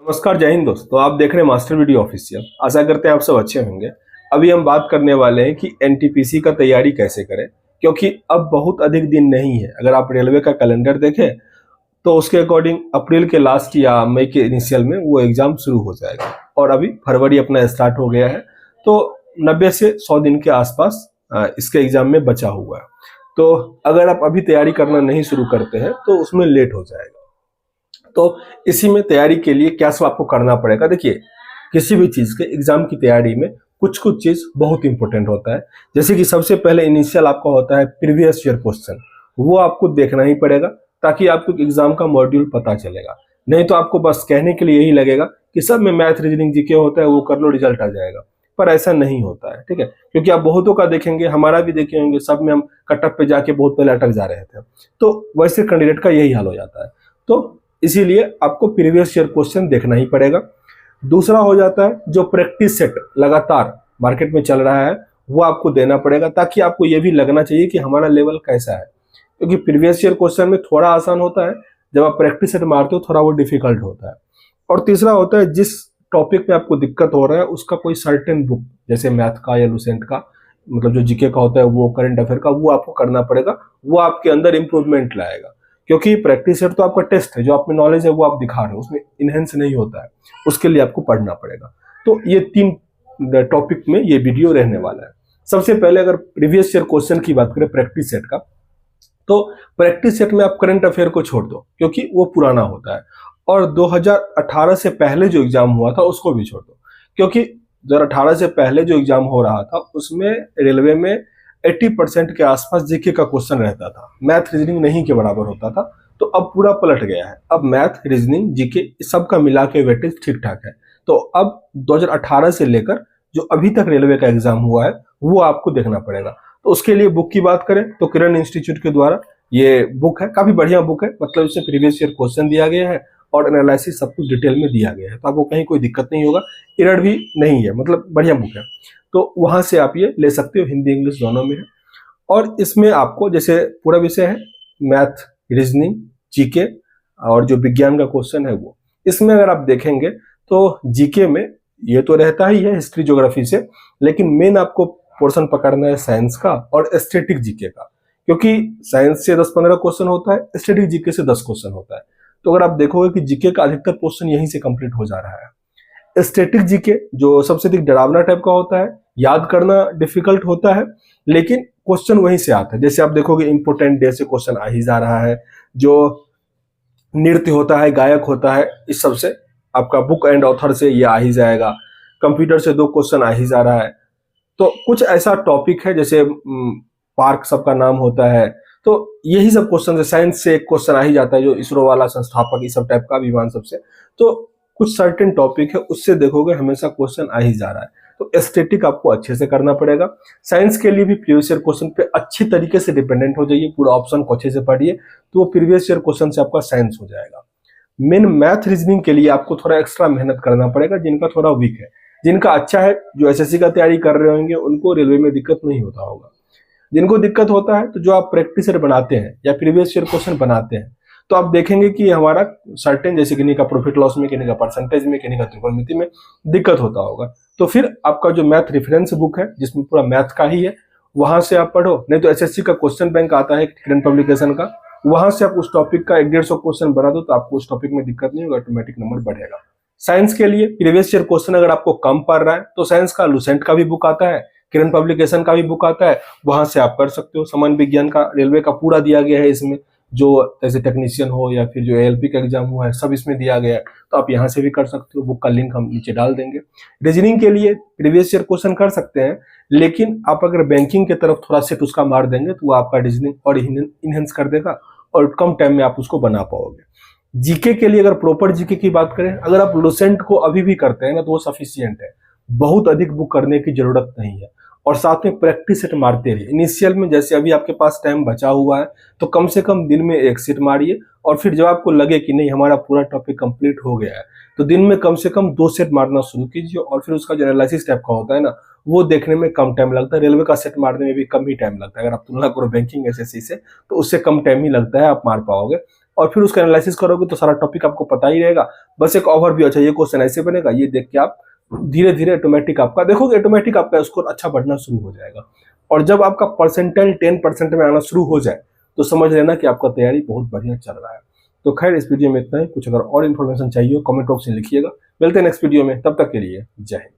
नमस्कार, जय हिंद दोस्त। तो आप देख रहे हैं मास्टर वीडियो ऑफिशियल। आशा करते हैं आप सब अच्छे होंगे। अभी हम बात करने वाले हैं कि एनटीपीसी का तैयारी कैसे करें, क्योंकि अब बहुत अधिक दिन नहीं है। अगर आप रेलवे का कैलेंडर देखें तो उसके अकॉर्डिंग अप्रैल के लास्ट या मई के इनिशियल में वो एग्जाम शुरू हो जाएगा और अभी फरवरी अपना स्टार्ट हो गया है। तो 90 से 100 दिन के आसपास इसके एग्जाम में बचा हुआ है। तो अगर आप अभी तैयारी करना नहीं शुरू करते हैं तो उसमें लेट हो जाएगा। तो इसी में तैयारी के लिए क्या सब आपको करना पड़ेगा। देखिए, किसी भी चीज के एग्जाम की तैयारी में कुछ कुछ चीज बहुत इंपॉर्टेंट होता है। जैसे कि सबसे पहले इनिशियल आपका होता है प्रीवियस ईयर क्वेश्चन, वो आपको देखना ही पड़ेगा ताकि आपको एग्जाम का मॉड्यूल पता चलेगा। नहीं तो आपको बस कहने के लिए यही लगेगा कि सब में मैथ रीजनिंग जीके होता है, वो कर लो रिजल्ट आ जाएगा। पर ऐसा नहीं होता है, ठीक है। क्योंकि आप बहुतों का देखेंगे, हमारा भी देखे होंगे, सब में हम कटअप पे जाके बहुत पहले अटक जा रहे थे। तो वैसे कैंडिडेट का यही हाल हो जाता है। तो इसीलिए आपको प्रीवियस ईयर क्वेश्चन देखना ही पड़ेगा। दूसरा हो जाता है जो प्रैक्टिस सेट लगातार मार्केट में चल रहा है वो आपको देना पड़ेगा, ताकि आपको ये भी लगना चाहिए कि हमारा लेवल कैसा है। क्योंकि प्रीवियस ईयर क्वेश्चन में थोड़ा आसान होता है, जब आप प्रैक्टिस सेट मारते हो थोड़ा वो डिफिकल्ट होता है। और तीसरा होता है जिस टॉपिक पे आपको दिक्कत हो रहा है उसका कोई सर्टेन बुक, जैसे मैथ का या लुसेंट का, मतलब जो जीके का होता है, वो करंट अफेयर का, वो आपको करना पड़ेगा। वो आपके अंदर इंप्रूवमेंट लाएगा। क्योंकि प्रैक्टिस सेट तो आपका टेस्ट है, जो आप में नॉलेज है वो आप दिखा रहे हो, उसमें इनहेंस नहीं होता है, उसके लिए आपको पढ़ना पड़ेगा। तो ये 3 टॉपिक में ये वीडियो रहने वाला है। सबसे पहले अगर प्रीवियस ईयर क्वेश्चन की बात करें प्रैक्टिस सेट का, तो प्रैक्टिस सेट में आप करंट अफेयर को छोड़ दो क्योंकि वो पुराना होता है। और 2018 से पहले जो एग्जाम हुआ था उसको भी छोड़ दो, क्योंकि 2018 से पहले जो एग्जाम हो रहा था उसमें रेलवे में 80% के आसपास जीके का क्वेश्चन रहता था, मैथ रीजनिंग नहीं के बराबर होता था। तो अब पूरा पलट गया है, अब मैथ रीजनिंग जीके सबका मिला के वेटेज ठीक ठाक है। तो अब 2018 से लेकर जो अभी तक रेलवे का एग्जाम हुआ है वो आपको देखना पड़ेगा। तो उसके लिए बुक की बात करें तो किरण इंस्टीट्यूट के द्वारा ये बुक है, काफी बढ़िया बुक है। मतलब इसमें प्रीवियस ईयर क्वेश्चन दिया गया है और एनालिसिस सब कुछ डिटेल में दिया गया है, तो आपको कहीं कोई दिक्कत नहीं होगा, एरर भी नहीं है, मतलब बढ़िया बुक है। तो वहां से आप ये ले सकते हो, हिंदी इंग्लिश दोनों में है। और इसमें आपको जैसे पूरा विषय है मैथ रीजनिंग जीके और जो विज्ञान का क्वेश्चन है वो, इसमें अगर आप देखेंगे तो जीके में ये तो रहता ही है हिस्ट्री ज्योग्राफी से, लेकिन मेन आपको पोर्शन पकड़ना है साइंस का और स्टैटिक जीके का। क्योंकि साइंस से 10-15 क्वेश्चन होता है, स्टैटिक जीके से 10 क्वेश्चन होता है। तो अगर आप देखोगे कि जीके का अधिकतर क्वेश्चन यहीं से कंप्लीट हो जा रहा है। स्टैटिक जीके जो सबसे अधिक डरावना टाइप का होता है, याद करना डिफिकल्ट होता है, लेकिन क्वेश्चन वहीं से आता है। जैसे आप देखोगे इंपोर्टेंट डे से क्वेश्चन आ ही जा रहा है, जो नृत्य होता है, गायक होता है, इस सब से आपका बुक एंड ऑथर से ये आ ही जाएगा। कंप्यूटर से 2 क्वेश्चन आ ही जा रहा है। तो कुछ ऐसा टॉपिक है जैसे पार्क सबका नाम होता है, तो यही सब क्वेश्चन है। साइंस से एक क्वेश्चन आ ही जाता है, जो इसरो वाला संस्थापक, इस सब टाइप का विमान सबसे। तो कुछ सर्टेन टॉपिक है, उससे देखोगे हमेशा क्वेश्चन आ ही जा रहा है। तो एस्थेटिक आपको अच्छे से करना पड़ेगा। साइंस के लिए भी प्रीवियस ईयर क्वेश्चन पे अच्छी तरीके से डिपेंडेंट हो जाइए, पूरा ऑप्शन को अच्छे से पढ़िए, तो वो प्रीवियस ईयर क्वेश्चन से आपका साइंस हो जाएगा। मेन मैथ रीजनिंग के लिए आपको थोड़ा एक्स्ट्रा मेहनत करना पड़ेगा, जिनका थोड़ा वीक है। जिनका अच्छा है, जो एसएससी का तैयारी कर रहे होंगे, उनको रेलवे में दिक्कत नहीं होता होगा। जिनको दिक्कत होता है तो जो आप प्रैक्टिस सेट बनाते हैं या प्रीवियस ईयर क्वेश्चन बनाते हैं, तो आप देखेंगे कि हमारा सर्टेन, जैसे किन्हीं का प्रॉफिट लॉस में, किन्हीं का परसेंटेज में, किन्हीं का त्रिकोणमिति में दिक्कत होता होगा। तो फिर आपका जो मैथ रेफरेंस बुक है जिसमें पूरा मैथ का ही है, वहां से आप पढ़ो। नहीं तो एसएससी का क्वेश्चन बैंक आता है किरण पब्लिकेशन का, वहां से आप उस टॉपिक का 150 क्वेश्चन बना दो, तो आपको उस टॉपिक में दिक्कत नहीं होगा, ऑटोमेटिक नंबर बढ़ेगा। साइंस के लिए प्रीवियस ईयर क्वेश्चन अगर आपको कम पड़ रहा है तो साइंस का लुसेंट का भी बुक आता है, किरण पब्लिकेशन का भी बुक आता है, वहां से आप कर सकते हो। सामान्य विज्ञान का रेलवे का पूरा दिया गया है इसमें, जो जैसे टेक्नीशियन हो या फिर जो एएलपी का एग्जाम हुआ है, सब इसमें दिया गया है, तो आप यहाँ से भी कर सकते हो। बुक का लिंक हम नीचे डाल देंगे। रीजनिंग के लिए प्रीवियस ईयर क्वेश्चन कर सकते हैं, लेकिन आप अगर बैंकिंग की तरफ थोड़ा सेट उसका मार देंगे तो वो आपका रीजनिंग और इनहेंस कर देगा और कम टाइम में आप उसको बना पाओगे। जीके के लिए अगर प्रॉपर जीके की बात करें, अगर आप लुसेंट को अभी भी करते हैं ना तो वो सफिशियंट है, बहुत अधिक बुक करने की जरूरत नहीं है। और साथ में प्रैक्टिस सेट मारते रहिए। इनिशियल में जैसे अभी आपके पास टाइम बचा हुआ है तो कम से कम दिन में 1 सेट मारिए, और फिर जब आपको लगे कि नहीं हमारा पूरा टॉपिक कंप्लीट हो गया है तो दिन में कम से कम 2 सेट मारना शुरू कीजिए। और फिर उसका जो एनालिसिस टाइप का होता है ना, वो देखने में कम टाइम लगता है, रेलवे का सेट मारने में भी कम ही टाइम लगता है। अगर आप तुलना करो बैंकिंग एसएससी से तो उससे कम टाइम ही लगता है, आप मार पाओगे। और फिर उसका एनालिसिस करोगे तो सारा टॉपिक आपको पता ही रहेगा। बस एक ओवरव्यू, अच्छा ये क्वेश्चन ऐसे बनेगा, ये देख के आप धीरे धीरे ऑटोमेटिक आपका देखोगे, ऑटोमेटिक आपका स्कोर अच्छा बढ़ना शुरू हो जाएगा। और जब आपका परसेंटाइल 10% में आना शुरू हो जाए तो समझ लेना कि आपका तैयारी बहुत बढ़िया चल रहा है। तो खैर इस वीडियो में इतना ही। कुछ अगर और इन्फॉर्मेशन चाहिए हो कमेंट बॉक्स में लिखिएगा। मिलते हैं नेक्स्ट वीडियो में, तब तक के लिए जय हिंद।